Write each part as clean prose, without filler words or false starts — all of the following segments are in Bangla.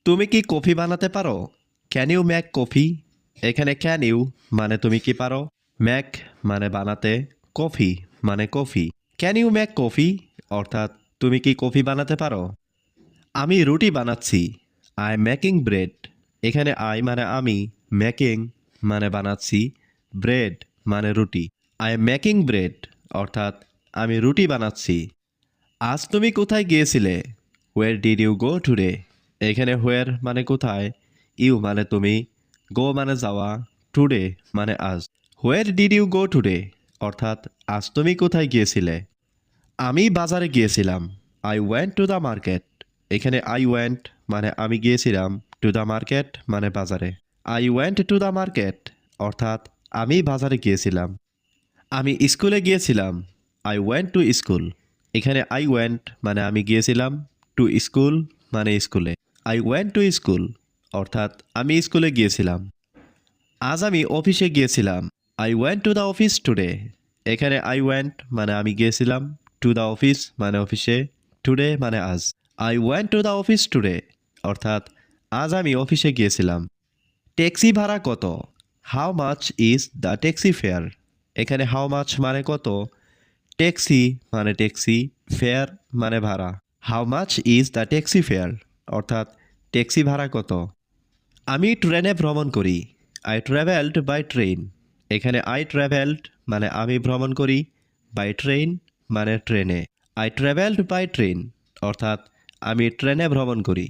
তুমি কি কফি বানাতে পারো? Can you make coffee? এখানে ক্যান ইউ মানে তুমি কি পারো, মেক মানে বানাতে, কফি মানে coffee. Can you make coffee অর্থাৎ তুমি কি কফি বানাতে পারো? আমি রুটি বানাচ্ছি। I am making bread. এখানে আই মানে আমি, মেকিং মানে বানাচ্ছি, ব্রেড মানে রুটি। আই এম মেকিং ব্রেড অর্থাৎ আমি রুটি বানাচ্ছি। আজ তুমি কোথায় গিয়েছিলে? Where did you go today? এখানে হোয়ার মানে কোথায়, ইউ মানে তুমি, গো মানে যাওয়া, টুডে মানে আজ। Where did you go today অর্থাৎ আজ তুমি কোথায় গিয়েছিলে? আমি বাজারে গিয়েছিলাম। I went to the market. এখানে আই ওয়েন্ট মানে আমি গিয়েছিলাম, টু দ্য মার্কেট মানে বাজারে। I went to the market অর্থাৎ আমি বাজারে গিয়েছিলাম। আমি স্কুলে গিয়েছিলাম। I went to school. এখানে আই ওয়েন্ট মানে আমি গিয়েছিলাম, টু স্কুল মানে স্কুলে। আই ওয়েন্ট টু স্কুল অর্থাৎ আমি স্কুলে গিয়েছিলাম। আজ আমি অফিসে গিয়েছিলাম। I went to the office today. এখানে আই ওয়েন্ট মানে আমি গিয়েছিলাম, টু দ্য অফিস মানে অফিসে, টুডে মানে আজ। I went to the office today অর্থাৎ আজ আমি অফিসে গিয়েছিলাম। ট্যাক্সি ভাড়া কত? How much is the taxi fare? এখানে হাউ মাচ মানে কত, ট্যাক্সি মানে ট্যাক্সি, ফেয়ার মানে ভাড়া। How much is the taxi fare অর্থাৎ ট্যাক্সি ভাড়া কত? আমি ট্রেনে ভ্রমণ করি। I travelled by train. এখানে আই ট্রাভেলড মানে আমি ভ্রমণ করি, বাই ট্রেন মানে ট্রেনে। আই ট্রাভেলড বাই ট্রেন অর্থাৎ আমি ট্রেনে ভ্রমণ করি।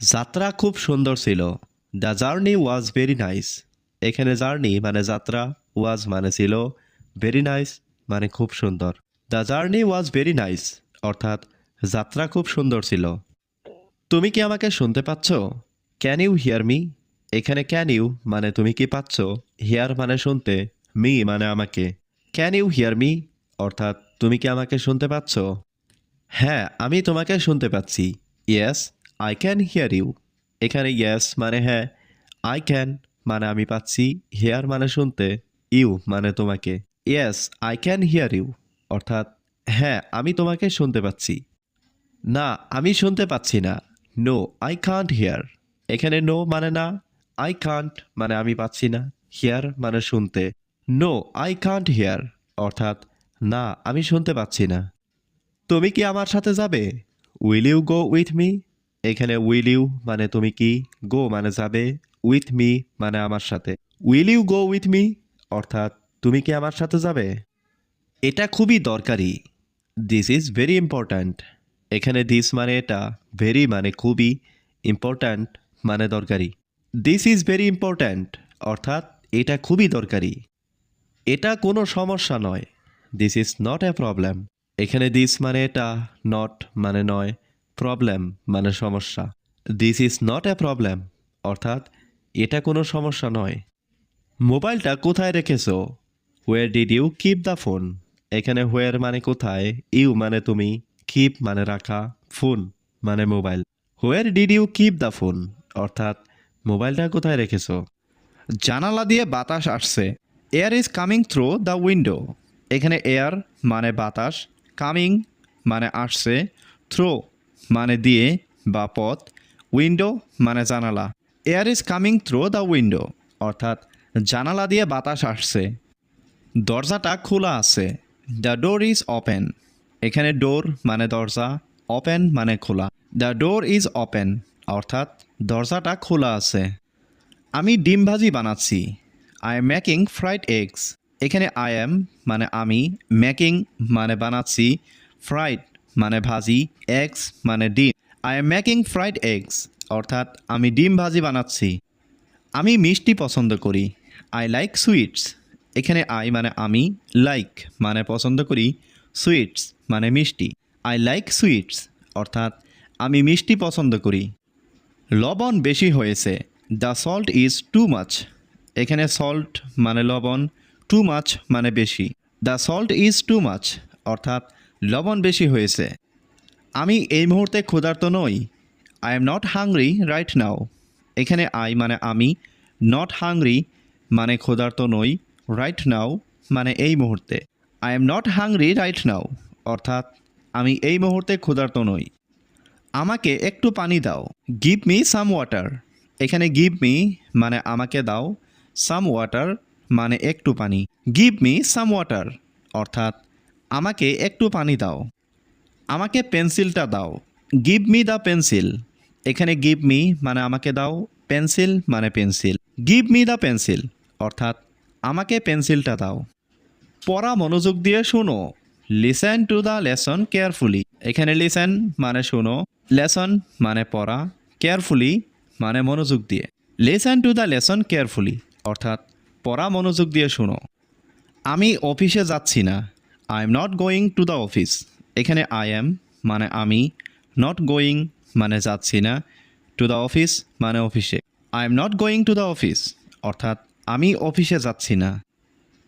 যাত্রা খুব সুন্দর ছিল। The journey was very nice. এখানে জার্নি মানে যাত্রা, ওয়াজ মানে ছিল, ভেরি নাইস মানে খুব সুন্দর। The journey was very nice অর্থাৎ যাত্রা খুব সুন্দর ছিল। তুমি কি আমাকে শুনতে পাচ্ছ? Can you hear me? এখানে ক্যান ইউ মানে তুমি কি পাচ্ছ, হিয়ার মানে শুনতে, মি মানে আমাকে। ক্যান ইউ হিয়ার মি অর্থাৎ তুমি কি আমাকে শুনতে পাচ্ছ? হ্যাঁ, আমি তোমাকে শুনতে পাচ্ছি। Yes, I can hear you. এখানে ইয়েস মানে হ্যাঁ, আই ক্যান মানে আমি পাচ্ছি, হিয়ার মানে শুনতে, ইউ মানে তোমাকে। Yes, I can hear you অর্থাৎ হ্যাঁ, আমি তোমাকে শুনতে পাচ্ছি। না, আমি শুনতে পাচ্ছি না। No, I can't hear. এখানে নো মানে না, আই কান্ট মানে আমি পাচ্ছি না, হিয়ার মানে শুনতে। নো, আই কান্ট হিয়ার অর্থাৎ না, আমি শুনতে পাচ্ছি না। তুমি কি আমার সাথে যাবে? Will you go with me? এখানে উইল ইউ মানে তুমি কি, গো মানে যাবে, উইথ মি মানে আমার সাথে। Will you go with me অর্থাৎ তুমি কি আমার সাথে যাবে? এটা খুবই দরকারি। This is very important. এখানে দিস মানে এটা, ভেরি মানে খুবই, ইম্পর্ট্যান্ট মানে দরকারি। দিস ইজ ভেরি ইম্পর্ট্যান্ট অর্থাৎ এটা খুবই দরকারি। এটা কোনো সমস্যা নয়। This is not a problem. এখানে দিস মানে এটা, নট মানে নয়, প্রবলেম মানে সমস্যা। This is not a problem অর্থাৎ এটা কোনো সমস্যা নয়। মোবাইলটা কোথায় রেখেছো? Where did you keep the phone? এখানে হোয়ার মানে কোথায়, ইউ মানে তুমি, কিপ মানে রাখা, ফোন মানে mobile. Where did you keep the phone অর্থাৎ মোবাইলটা কোথায় রেখেছো? জানালা দিয়ে বাতাস আসছে। Air is coming through the window. এখানে এয়ার মানে বাতাস, কামিং মানে আসছে, থ্রো মানে দিয়ে বা পথ, উইন্ডো মানে জানালা। Air is coming through the window অর্থাৎ জানালা দিয়ে বাতাস আসছে। দরজাটা খোলা আছে। The door is open. এখানে ডোর মানে দরজা, ওপেন মানে খোলা। দ্য ডোর ইজ ওপেন অর্থাৎ দরজাটা খোলা আছে। আমি ডিম ভাজি বানাচ্ছি। I am making fried eggs. এখানে আই এম মানে আমি, মেকিং মানে বানাচ্ছি, ফ্রাইড মানে ভাজি, এগস মানে ডিম। I am making fried eggs অর্থাৎ আমি ডিম ভাজি বানাচ্ছি। আমি মিষ্টি পছন্দ করি। I like sweets. এখানে আই মানে আমি, লাইক মানে পছন্দ করি, সুইটস মানে মিষ্টি। আই লাইক সুইটস অর্থাৎ আমি মিষ্টি পছন্দ করি। লবণ বেশি হয়েছে। The salt is too much. এখানে সল্ট মানে লবণ, টু মাচ মানে বেশি। The salt is too much অর্থাৎ লবণ বেশি হয়েছে। আমি এই মুহূর্তে ক্ষুধার্ত নই। I am not hungry right now. এখানে আই মানে আমি, নট হাংরি মানে ক্ষুধার্ত নই, রাইট নাও মানে এই মুহূর্তে। I am not hungry right now অর্থাৎ আমি এই মুহূর্তে ক্ষুধার্ত নই। আমাকে একটু পানি দাও। Give me some water. এখানে গিভ মি মানে আমাকে দাও, সাম ওয়াটার মানে একটু পানি। গিভ মি সাম ওয়াটার অর্থাৎ আমাকে একটু পানি দাও। আমাকে পেন্সিলটা দাও। Give me the pencil. এখানে গিভ মি মানে আমাকে দাও, পেন্সিল মানে pencil. Give me the pencil অর্থাৎ আমাকে পেন্সিলটা দাও। পড়া মনোযোগ দিয়ে শোনো। Listen to the lesson carefully. এখানে লিসেন মানে শোনো, লেসন মানে পড়া, কেয়ারফুলি মানে মনোযোগ দিয়ে। Listen to the lesson carefully অর্থাৎ পড়া মনোযোগ দিয়ে শোনো। আমি অফিসে যাচ্ছি না। I am not going to the office. এখানে আই এম মানে আমি, নট গোয়িং মানে যাচ্ছি না, টু দ্য অফিস মানে অফিসে। I am not going to the office অর্থাৎ আমি অফিসে যাচ্ছি না।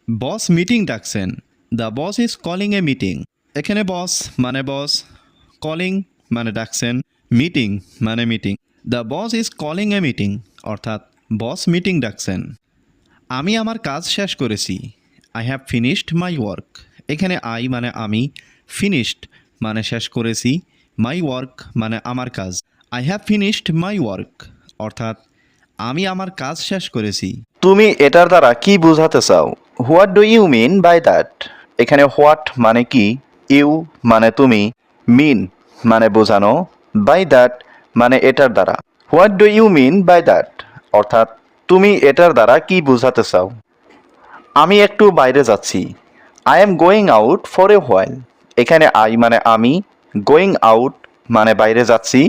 বস মিটিং ডাকছেন। The boss is calling A meeting. এখানে বস মানে বস, কলিং মানে ডাকছেন, মিটিং মানে meeting. The boss is calling A meeting অর্থাৎ বস মিটিং ডাকছেন। আমি আমার কাজ শেষ করেছি। I have finished my work. এখানে আই মানে আমি, ফিনিশড মানে শেষ করেছি, মাই ওয়ার্ক মানে আমার কাজ। I have finished my work অর্থাৎ আমি আমার কাজ শেষ করেছি। তুমি এটার দ্বারা কি বোঝাতে চাও? What do you mean by that? এখানে হোয়াট মানে কি, ইউ মানে তুমি, মিন মানে বোঝানো, বাই দ্যাট মানে এটার দ্বারা। What do you mean by that অর্থাৎ তুমি এটার দ্বারা কি বোঝাতে চাও? আমি একটু বাইরে যাচ্ছি। I am going out for a while. এখানে আই মানে আমি, গোয়িং আউট মানে বাইরে যাচ্ছি,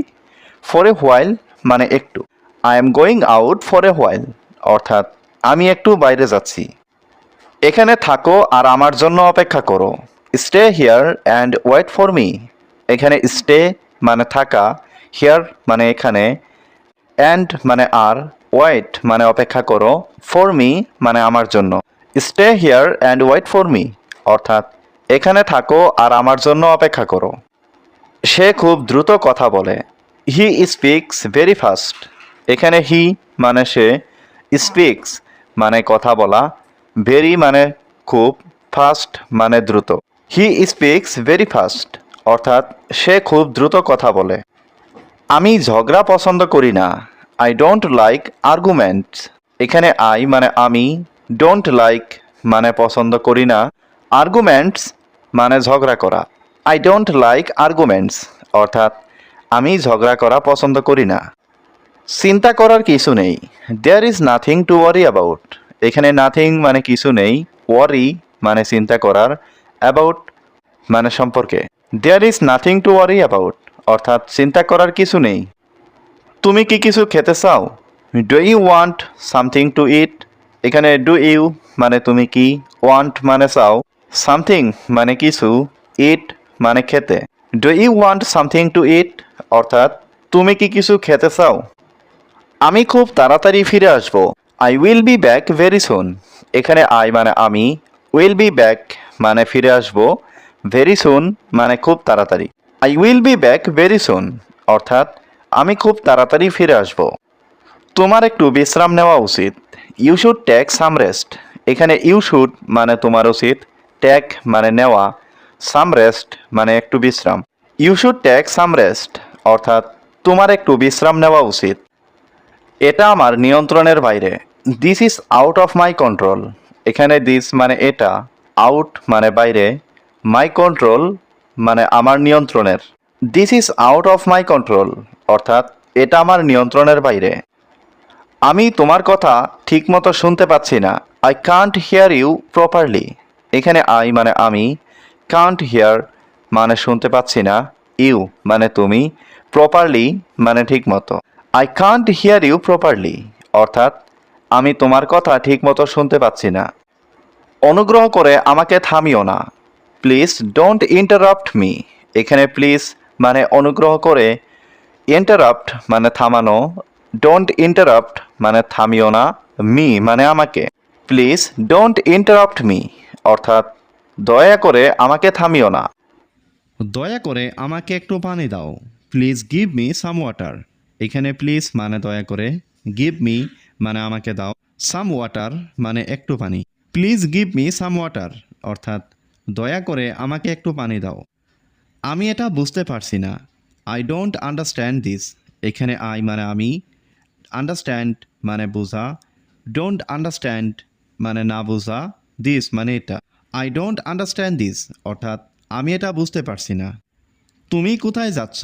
ফর এ হোয়াইল মানে একটু। I am going out for a while অর্থাৎ আমি একটু বাইরে যাচ্ছি। এখানে থাকো আর আমার জন্য অপেক্ষা করো। Stay here and wait for me. এখানে স্টে মানে থাকা, হিয়ার মানে এখানে, অ্যান্ড মানে আর, ওয়েট মানে অপেক্ষা করো, ফর মি মানে আমার জন্য। Stay here and wait for me অর্থাৎ এখানে থাকো আর আমার জন্য অপেক্ষা করো। সে খুব দ্রুত কথা বলে। He speaks very fast. এখানে হি মানে সে, স্পিক্স মানে কথা বলা, ভেরি মানে খুব, ফাস্ট মানে দ্রুত। হি স্পিক্স ভেরি ফাস্ট অর্থাৎ সে খুব দ্রুত কথা বলে। আমি ঝগড়া পছন্দ করি না। I don't like arguments. এখানে আই মানে আমি, ডোন্ট লাইক মানে পছন্দ করি না, আর্গুমেন্টস মানে ঝগড়া করা। আই ডোন্ট লাইক আর্গুমেন্টস অর্থাৎ আমি ঝগড়া করা পছন্দ করি না। চিন্তা করার কিছু নেই। There is nothing to worry about. এখানে নাথিং মানে কিছু নেই, ওয়ারি মানে চিন্তা করার, অ্যাবাউট মানে সম্পর্কে। There is nothing to worry about অর্থাৎ চিন্তা করার কিছু নেই। তুমি কি কিছু খেতে চাও? Do you want something to eat. এখানে ডু ইউ মানে তুমি কি, ওয়ান্ট মানে চাও, সামথিং মানে কিছু, ইট মানে খেতে। Do you want something to eat অর্থাৎ তুমি কি কিছু খেতে চাও? আমি খুব তাড়াতাড়ি ফিরে আসব। I will be back very soon. এখানে আই মানে আমি, উইল বি ব্যাক মানে ফিরে আসব, ভেরি সুন মানে খুব তাড়াতাড়ি। I will be back very soon অর্থাৎ আমি খুব তাড়াতাড়ি ফিরে আসব। তোমার একটু বিশ্রাম নেওয়া উচিত। You should take some rest. এখানে ইউ শুড মানে তোমার উচিত, টেক মানে নেওয়া, সাম রেস্ট মানে একটু বিশ্রাম। You should take some rest অর্থাৎ তোমার একটু বিশ্রাম নেওয়া উচিত। এটা আমার নিয়ন্ত্রণের বাইরে। This is out of my control. এখানে দিস মানে এটা, আউট মানে বাইরে, মাই কন্ট্রোল মানে আমার নিয়ন্ত্রণের। This is out of my control অর্থাৎ এটা আমার নিয়ন্ত্রণের বাইরে। আমি তোমার কথা ঠিকমতো শুনতে পাচ্ছি না। I can't hear you properly. এখানে আই মানে আমি, কান্ট হিয়ার মানে শুনতে পাচ্ছি না, ইউ মানে তুমি, প্রপারলি মানে ঠিকমতো। I can't hear you properly অর্থাৎ আমি তোমার কথা ঠিকমতো শুনতে পাচ্ছি না। অনুগ্রহ করে আমাকে থামিও না। Please don't interrupt me. এখানে প্লিজ মানে অনুগ্রহ করে, ইন্টারাপ্ট মানে থামানো, ডোন্ট ইন্টারাপ্ট মানে থামিও না, মি মানে আমাকে। প্লিজ ডোন্ট ইন্টারাপ্ট মি অর্থাৎ দয়া করে আমাকে থামিও না। দয়া করে আমাকে একটু পানি দাও। Please give me some water. এখানে প্লিজ মানে দয়া করে, গিভ মি মানে আমাকে দাও, সাম ওয়াটার মানে একটু পানি। Please give me some water অর্থাৎ দয়া করে আমাকে একটু পানি দাও। আমি এটা বুঝতে পারছি না। I don't understand this. এখানে আই মানে আমি, আন্ডারস্ট্যান্ড মানে বোঝা, ডোন্ট আন্ডারস্ট্যান্ড মানে না বোঝা, দিস মানে এটা। আই ডোন্ট আন্ডারস্ট্যান্ড দিস অর্থাৎ আমি এটা বুঝতে পারছি না। তুমি কোথায় যাচ্ছ?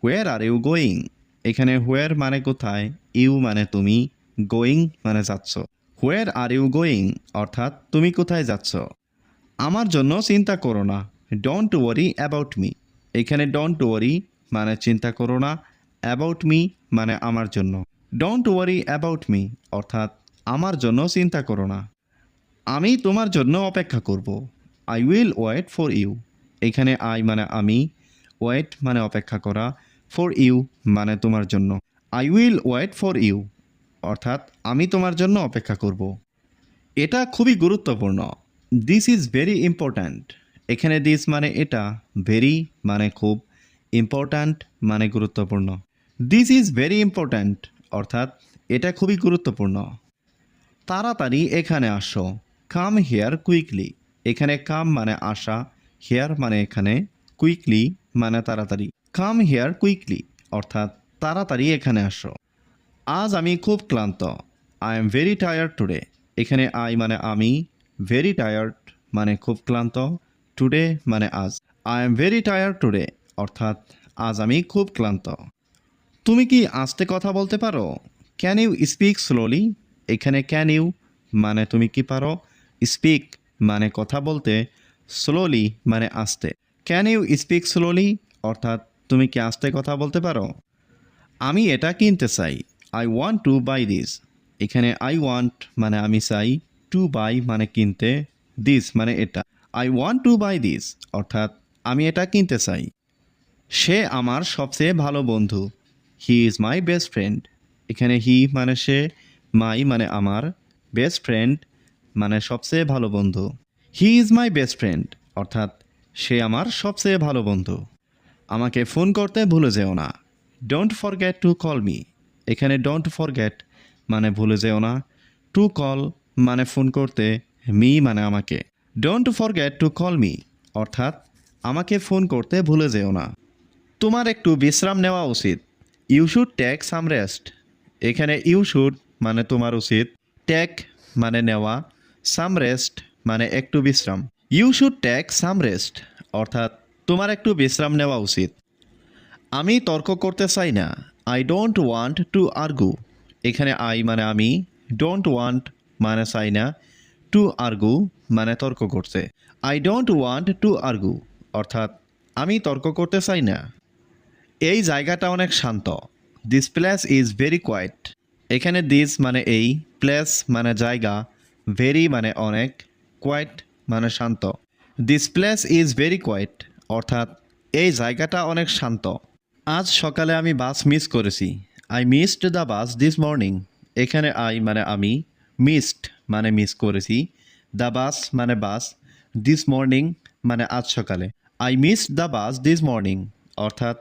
হোয়ার আর ইউ গোয়িং? এখানে হোয়ার মানে কোথায়, ইউ মানে তুমি, গোয়িং মানে যাচ্ছ। হোয়ার আর ইউ গোয়িং অর্থাৎ তুমি কোথায় যাচ্ছ? আমার জন্য চিন্তা করো না, ডোন্ট ওয়ারি অ্যাবাউট মি। এখানে ডোন্ট ওয়ারি মানে চিন্তা করো না, অ্যাবাউট মি মানে আমার জন্য। ডোন্ট ওয়ারি অ্যাবাউট মি অর্থাৎ আমার জন্য চিন্তা করো না। আমি তোমার জন্য অপেক্ষা করব, I will wait for you. এখানে আই মানে আমি, ওয়েট মানে অপেক্ষা করা, ফর ইউ মানে তোমার জন্য। I will wait for you অর্থাৎ আমি তোমার জন্য অপেক্ষা করব। এটা খুবই গুরুত্বপূর্ণ, দিস ইজ ভেরি ইম্পর্ট্যান্ট। এখানে দিস মানে এটা, ভেরি মানে খুব, ইম্পর্ট্যান্ট মানে গুরুত্বপূর্ণ। দিস ইজ ভেরি ইম্পর্ট্যান্ট অর্থাৎ এটা খুবই গুরুত্বপূর্ণ। তাড়াতাড়ি এখানে আসো, কাম হিয়ার কুইকলি। এখানে কাম মানে আসা, হিয়ার মানে এখানে, কুইকলি মানে তাড়াতাড়ি। কাম হিয়ার কুইকলি অর্থাৎ তাড়াতাড়ি এখানে আসো। আজ আমি খুব ক্লান্ত, I am very tired today. এখানে আই মানে আমি, ভেরি টায়ার্ড মানে খুব ক্লান্ত, টুডে মানে আজ। I am very tired today অর্থাৎ আজ আমি খুব ক্লান্ত। তুমি কি আস্তে কথা বলতে পারো? Can you speak slowly? এখানে ক্যান ইউ মানে তুমি কি পারো, স্পিক মানে কথা বলতে, স্লোলি মানে আস্তে। ক্যান ইউ স্পিক স্লোলি অর্থাৎ তুমি কি আস্তে কথা বলতে পারো? আমি এটা কিনতে চাই, I want to buy this. এখানে আই ওয়ান্ট মানে আমি চাই, টু বাই মানে কিনতে, দিস মানে এটা। I want to buy this অর্থাৎ আমি এটা কিনতে চাই। সে আমার সবচেয়ে ভালো বন্ধু, he is my best friend. এখানে হি মানে সে, মাই মানে আমার, বেস্ট ফ্রেন্ড মানে সবচেয়ে ভালো বন্ধু। He is my best friend অর্থাৎ সে আমার সবচেয়ে ভালো বন্ধু। আমাকে ফোন করতে ভুলে যেও না, don't forget to call me. এখানে ডোন্ট ফরগেট মানে ভুলে যেও না, টু কল মানে ফোন করতে, মি মানে আমাকে। Don't forget to call me অর্থাৎ আমাকে ফোন করতে ভুলে যেও না। তোমার একটু বিশ্রাম নেওয়া উচিত, you should take some rest. এখানে ইউ শুড মানে তোমার উচিত, টেক মানে নেওয়া, সাম রেস্ট মানে একটু বিশ্রাম। You should take some rest অর্থাৎ তোমার একটু বিশ্রাম নেওয়া উচিত। আমি তর্ক করতে চাই না, I don't want to argue. এখানে আই মানে আমি, ডোন্ট ওয়ান্ট মানে চাই না, টু আর্গু মানে তর্ক করতে। I don't want to argue অর্থাৎ আমি তর্ক করতে চাই না। এই জায়গাটা অনেক শান্ত, this place is very quiet. এখানে দিস মানে এই, প্লেস মানে জায়গা, ভেরি মানে অনেক, কোয়াইট মানে শান্ত। This place is very quiet অর্থাৎ এই জায়গাটা অনেক শান্ত। আজ সকালে আমি বাস মিস করেছি, I missed the bus this morning. এখানে আই মানে আমি, মিসড মানে মিস করেছি, দ্য বাস মানে বাস, দিস মর্নিং মানে আজ সকালে। I missed the bus this morning অর্থাৎ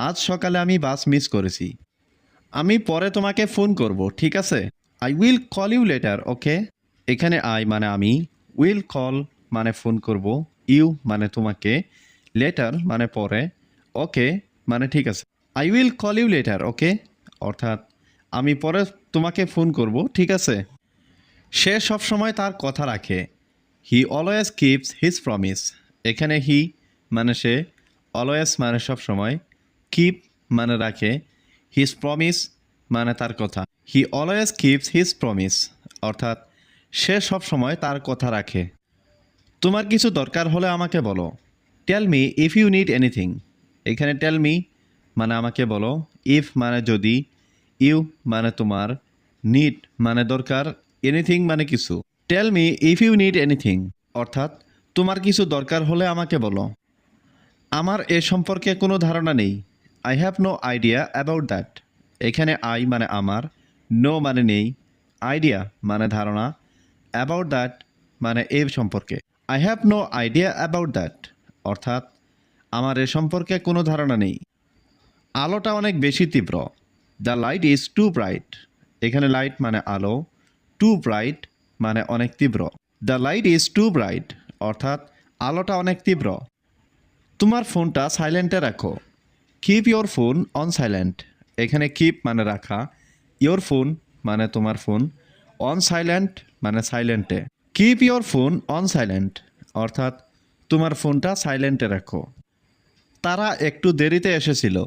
আজ সকালে আমি বাস মিস করেছি। আমি পরে তোমাকে ফোন করব, ঠিক আছে? I will call you later, okay? এখানে আই মানে আমি, উইল কল মানে ফোন করব, ইউ মানে তোমাকে, লেটার মানে পরে, ওকে মানে ঠিক আছে। I will call you later, okay? অর্থাৎ আমি পরে তোমাকে ফোন করব, ঠিক আছে? সে সবসময় তার কথা রাখে, he always keeps his promise. এখানে হি মানে সে, অলওয়েজ মানে সবসময়, কিপ মানে রাখে, হিজ প্রমিস মানে তার কথা। He always keeps his promise অর্থাৎ সে সবসময় তার কথা রাখে। তোমার কিছু দরকার হলে আমাকে বলো, tell me if you need anything. এখানে টেল মি মানে আমাকে বলো, ইফ মানে যদি, ইউ মানে তোমার, নিড মানে দরকার, এনিথিং মানে কিছু। Tell me if you need anything অর্থাৎ তোমার কিছু দরকার হলে আমাকে বলো। আমার এ সম্পর্কে কোনো ধারণা নেই, I have no idea about that. এখানে আই মানে আমার, নো মানে নেই, আইডিয়া মানে ধারণা, অ্যাবাউট দ্যাট মানে এ সম্পর্কে। I have no idea about that অর্থাৎ আমার এ সম্পর্কে কোনো ধারণা নেই। আলোটা অনেক বেশি তীব্র, the light is too bright. এখানে লাইট মানে আলো, টু ব্রাইট মানে অনেক তীব্র। The light is too bright অর্থাৎ আলোটা অনেক তীব্র। তোমার ফোনটা সাইলেন্টে রাখো, keep your phone on silent. এখানে কিপ মানে রাখা, ইয়োর ফোন মানে তোমার ফোন, অন সাইলেন্ট মানে সাইলেন্টে। Keep your phone on silent অর্থাৎ তোমার ফোনটা সাইলেন্টে রাখো। তারা একটু দেরিতে এসেছিল।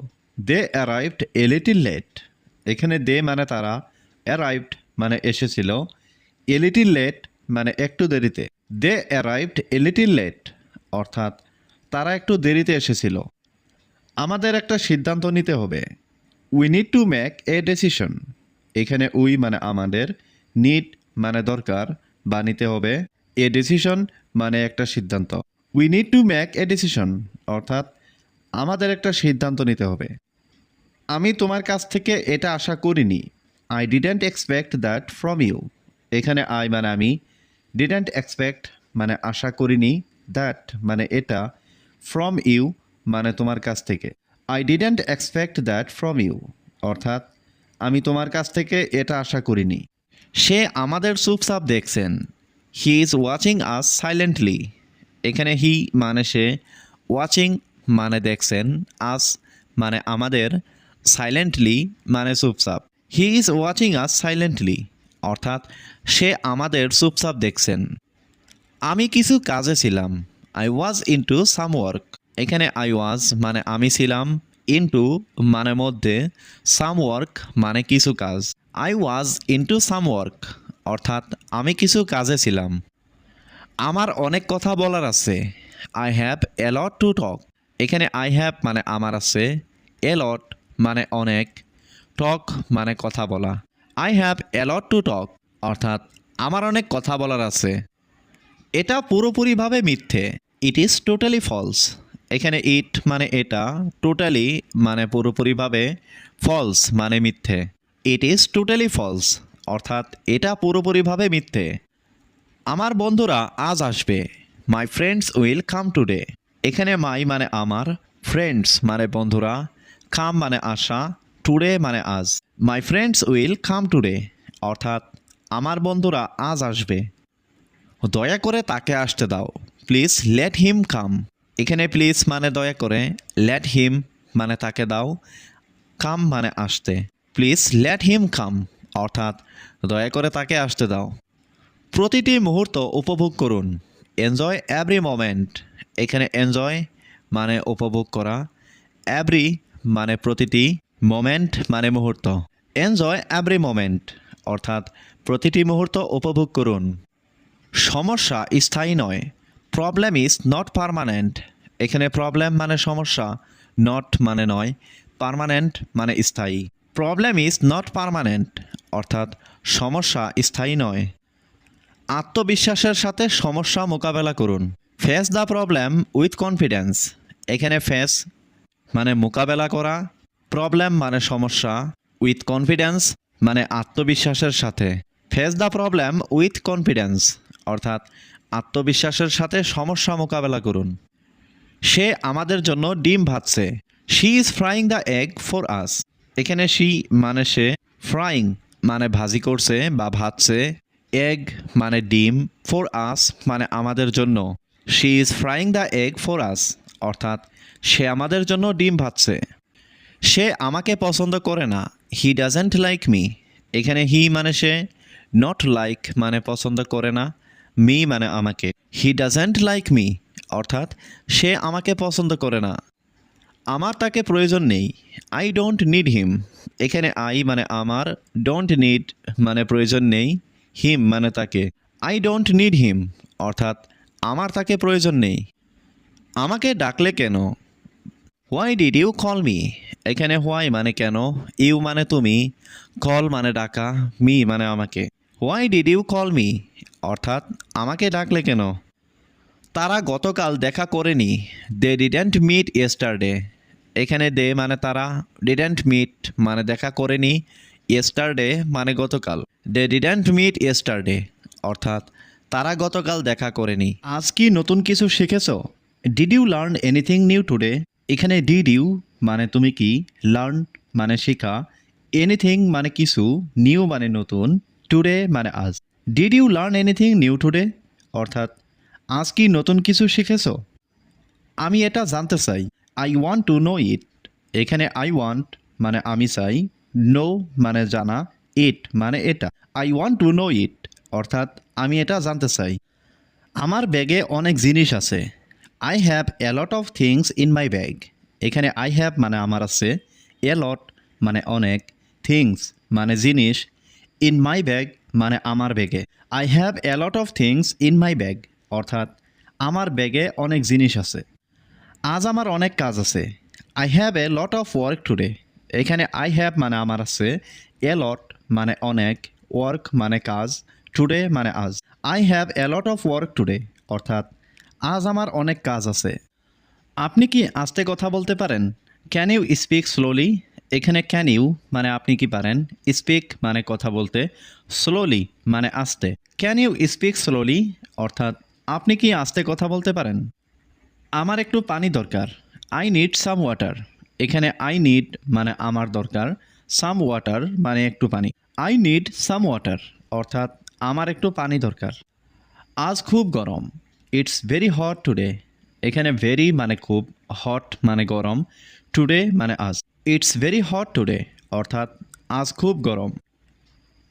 They arrived a little late. এখানে দে মানে তারা, অ্যারাইভড মানে এসেছিল, এ লিটিল লেট মানে একটু দেরিতে। দে অ্যারাইভড এ লিটিল লেট অর্থাৎ তারা একটু দেরিতে এসেছিল। আমাদের একটা সিদ্ধান্ত নিতে হবে। We need to make a decision. এখানে উই মানে আমাদের, নিড মানে দরকার বা নিতে হবে, এ ডিসিশন মানে একটা সিদ্ধান্ত। We need to make a decision অর্থাৎ আমাদের একটা সিদ্ধান্ত নিতে হবে। আমি তোমার কাছ থেকে এটা আশা করিনি। I didn't expect that from you. এখানে আই মানে আমি, ডিডেন্ট এক্সপেক্ট মানে আশা করিনি, দ্যাট মানে এটা, ফ্রম ইউ মানে তোমার কাছ থেকে। I didn't expect that from you অর্থাৎ আমি তোমার কাছ থেকে এটা আশা করিনি। সে আমাদের চুপচাপ দেখছেন। He is watching us silently. এখানে হি মানে সে, ওয়াচিং মানে দেখছেন, আস মানে আমাদের, সাইলেন্টলি মানে চুপচাপ। He is watching us silently অর্থাৎ সে আমাদের চুপচাপ দেখছেন। আমি কিছু কাজে ছিলাম। I was into some work. এখানে আই ওয়াজ মানে আমি ছিলাম, ইনটু মানে মধ্যে, সাম ওয়ার্ক মানে কিছু কাজ। I was into some work অর্থাৎ আমি কিছু কাজে ছিলাম। আমার অনেক কথা বলার আছে। I have a lot to টক। এখানে আই হ্যাভ মানে আমার আছে, এ লট মানে অনেক, টক মানে কথা বলা। I have a lot to talk অর্থাৎ আমার অনেক কথা বলার আছে। এটা পুরোপুরিভাবে মিথ্যে। It is totally false. এখানে ইট মানে এটা, টোটালি মানে পুরোপুরিভাবে, ফলস মানে মিথ্যে। ইট ইজ টোটালি ফলস অর্থাৎ এটা পুরোপুরিভাবে মিথ্যে। আমার বন্ধুরা আজ আসবে। My friends will come today. এখানে মাই মানে আমার, ফ্রেন্ডস মানে বন্ধুরা, কাম মানে আসা, টুডে মানে আজ। My friends will come today অর্থাৎ আমার বন্ধুরা আজ আসবে। দয়া করে তাকে আসতে দাও। প্লিজ লেট হিম কাম। এখানে প্লিজ মানে দয়া করে, লেট হিম মানে তাকে দাও, কাম মানে আসতে। প্লিজ লেট হিম কাম অর্থাৎ দয়া করে তাকে আসতে দাও। প্রতিটি মুহূর্ত উপভোগ করুন। Enjoy every moment. এখানে এনজয় মানে উপভোগ করা, এভরি মানে প্রতিটি, মোমেন্ট মানে মুহূর্ত। এনজয় এভরি মোমেন্ট অর্থাৎ প্রতিটি মুহূর্ত উপভোগ করুন। সমস্যা স্থায়ী নয়। Problem is not permanent. এখানে প্রবলেম মানে সমস্যা, নট মানে নয়, পার্মানেন্ট মানে স্থায়ী। প্রবলেম ইজ নট পার্মানেন্ট অর্থাৎ সমস্যা স্থায়ী নয়। আত্মবিশ্বাসের সাথে সমস্যা মোকাবেলা করুন। Face the problem with confidence. এখানে ফেস মানে মোকাবেলা করা, প্রবলেম মানে সমস্যা, উইথ কনফিডেন্স মানে আত্মবিশ্বাসের সাথে। Face the problem with confidence অর্থাৎ আত্মবিশ্বাসের সাথে সমস্যা মোকাবেলা করুন। সে আমাদের জন্য ডিম ভাজছে। She is frying the egg for us. এখানে শি মানে সে, ফ্রাইং মানে ভাজি করছে বা ভাজছে, এগ মানে ডিম, ফর আস মানে আমাদের জন্য। She is frying the egg for আস অর্থাৎ সে আমাদের জন্য ডিম ভাজছে। সে আমাকে পছন্দ করে না। He doesn't like me. এখানে হি মানে সে, নট লাইক মানে পছন্দ করে না, মি মানে আমাকে। হি ডাজেন্ট লাইক মি অর্থাৎ সে আমাকে পছন্দ করে না। আমার তাকে প্রয়োজন নেই। আই ডোন্ট নিড হিম। এখানে আই মানে আমার, ডোন্ট নিড মানে প্রয়োজন নেই, হিম মানে তাকে। আই ডোন্ট নিড হিম অর্থাৎ আমার তাকে প্রয়োজন নেই। আমাকে ডাকলে কেন? Why did you call me. এখানে হোয়াই মানে কেন, ইউ মানে তুমি, কল মানে ডাকা, মি মানে আমাকে। Why did you call me অর্থাৎ আমাকে ডাকলে কেন? তারা গতকাল দেখা করেনি। They didn't meet yesterday. এখানে দে মানে তারা, ডিডেন্ট মিট মানে দেখা করেনি, ইয়েস্টারডে মানে গতকাল। দে ডিডেন্ট মিট ইয়েস্টারডে অর্থাৎ তারা গতকাল দেখা করেনি। আজ কি নতুন কিছু শিখেছো? Did you learn anything new today? এখানে ডিড ইউ মানে তুমি কি, লার্ন মানে শেখা, এনিথিং মানে কিছু, নিউ মানে নতুন, টুডে মানে আজ। Did you learn anything new today অর্থাৎ আজ কি নতুন কিছু শিখেছো? আমি এটা জানতে চাই। আই ওয়ান্ট টু নো ইট। এখানে আই ওয়ান্ট মানে আমি চাই, নো মানে জানা, ইট মানে এটা। আই ওয়ান্ট টু নো ইট অর্থাৎ আমি এটা জানতে চাই। আমার ব্যাগে অনেক জিনিস আছে। I have a lot of things in my bag. এখানে আই হ্যাভ মানে আমার আছে, এ লট মানে অনেক, থিংস মানে জিনিস, ইন মাই ব্যাগ মানে আমার ব্যাগে। I have a lot of things in my bag অর্থাৎ আমার ব্যাগে অনেক জিনিস আছে। আজ আমার অনেক কাজ আছে। I have a lot of work today. এখানে আই হ্যাভ মানে আমার আছে, এ লট মানে অনেক, ওয়ার্ক মানে কাজ, টুডে মানে আজ। I have a lot of work today অর্থাৎ আজ আমার অনেক কাজ আছে। আপনি কি আস্তে কথা বলতে পারেন? Can you speak slowly? এখানে ক্যান ইউ মানে আপনি কি পারেন, স্পিক মানে কথা বলতে, স্লোলি মানে আস্তে। ক্যান ইউ স্পিক স্লোলি অর্থাৎ আপনি কি আস্তে কথা বলতে পারেন? আমার একটু পানি দরকার। I need some water. এখানে আই নিড মানে আমার দরকার, সাম ওয়াটার মানে একটু পানি। আই নিড সাম ওয়াটার অর্থাৎ আমার একটু পানি দরকার। আজ খুব গরম। It's very hot today. এখানে ভেরি মানে খুব, হট মানে গরম, টুডে মানে আজ। ইটস ভেরি হট টুডে অর্থাৎ আজ খুব গরম।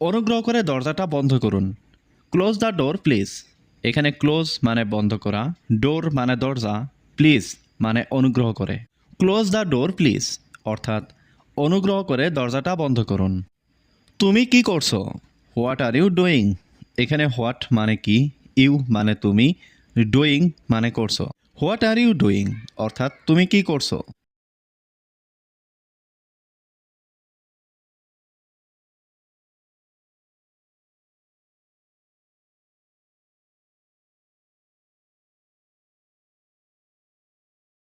অনুগ্রহ করে দরজাটা বন্ধ করুন। Close the door please. এখানে ক্লোজ মানে বন্ধ করা, ডোর মানে দরজা, প্লিজ মানে অনুগ্রহ করে। ক্লোজ দ্য ডোর প্লিজ অর্থাৎ অনুগ্রহ করে দরজাটা বন্ধ করুন। তুমি কি করছো? What are you doing? এখানে হোয়াট মানে কি, ইউ মানে তুমি, ডুইং মানে করছো। হোয়াট আর ইউ ডুইং অর্থাৎ তুমি কি করছো?